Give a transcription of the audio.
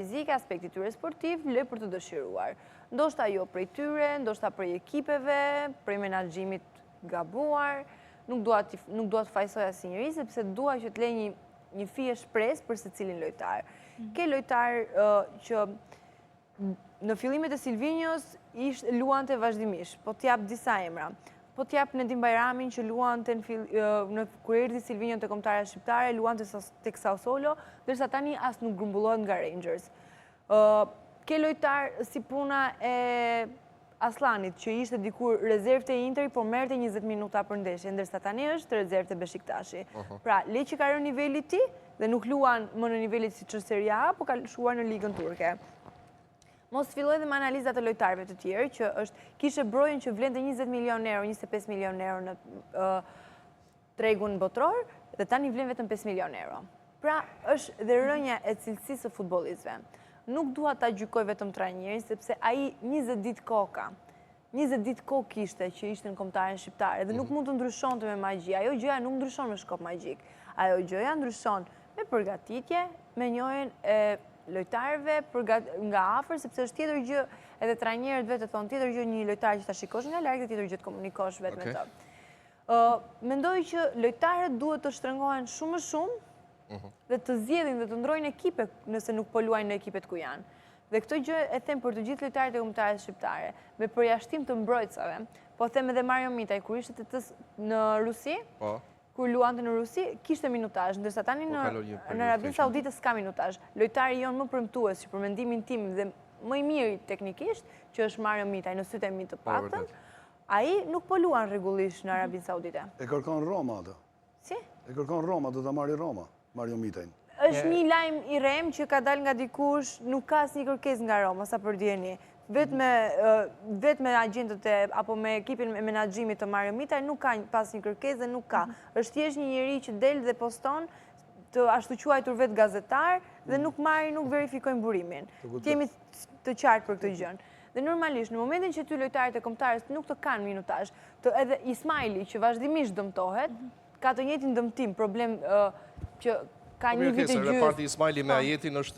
fizike, aspekti tyre sportiv, le për të dëshiruar. Ndoshta jo prej tyre, ndoshta prej ekipeve, prej menaxhimit gabuar, nuk dua të fajsoj asnjëri, sepse dua që të lej një fije shpresë për secilin lojtar. Ke lojtar që në fillimet e Silvinjos luante vazhdimisht, po t'jap disa emra. Po t'jap Nedim Bajramin që luante kur erdhi Silvinjo te kombëtarja shqiptare, luante tek Sassuolo, ndërsa tani as nuk grumbullohet nga Rangers. Ke lojtar si puna e Aslanit, që ishte dikur rezervë të Interi, por merrte 20 minuta për ndeshje, ndërsa tani është rezervë të Beşiktashi. Pra, le që ka rënë niveli i tij dhe nuk luan më në nivelit siç është Serie A, por ka shkuar në ligën turke. Mos filloj dhe me analizat e lojtarëve të tjerë, që kishe brojën që vlente 20 milion euro, 25 milion euro në tregun botror, dhe tani vlen vetëm 5 milion euro. Pra, është dhe rënja e cilësisë së futbollistëve. Nuk dua ta gjykoj vetëm trajnerin, sepse ai 20 ditë kohë 20 ditë kohë kishte që ishte në kombëtaren shqiptare dhe nuk mund të ndryshonte me magji. Ajo gjëja nuk ndryshon me shkop magjik. Ajo gjëja ndryshon me përgatitje, me njohjen e lojtarëve nga afër, sepse është tjetër gjë, edhe trajnerët vetë thonë, tjetër gjë një lojtar që ta shikosh nga larg dhe tjetër gjë të komunikosh vetë me të. Mendoj që lojtarët duhet të shtrëngohen shumë më shumë dhe të zgjedhin dhe të ndrojnë ekipe nëse nuk po luajnë në ekipet ku janë. Dhe këtë gjë e them për të gjithë lojtarët e kombëtares shqiptare, me përjashtim të mbrojtësave. Po them edhe Mario Mitaj kur ishte në Rusi, kur luante në Rusi, kishte minutazh, ndërsa tani në Arabinë Saudite s'ka minutazh. Lojtari jonë më premtues, që për mendimin tim dhe më i miri teknikisht, që është Mario Mitaj në sytë e mi të paktën, ai nuk po luan rregullisht në Arabinë Saudite. E kërkon Roma atë. Si? E kërkon Roma, do ta marrë Roma, Mario Mitajn. Është një lajm i rem që ka dalë nga dikush, nuk ka asnjë kërkesë nga Roma, sa për dieni. Vetë me agjentët apo me ekipin e menaxhimit të Mario Mitaj nuk ka pas një kërkesë dhe nuk ka. Është thjesht një njeri që del dhe poston të ashtu quajtur vetë gazetar dhe nuk verifikojnë burimin. Jemi të qartë për këtë gjë. Dhe normalisht, në momentin që ty lojtarët e kombëtarës nuk të kanë minutazh, edhe Ismaili që vazhdimisht dëmtohet, ka të njëjtin dëmtim, problem që ka një vit e gjysmë. Reparti Ismaili me Ajetin është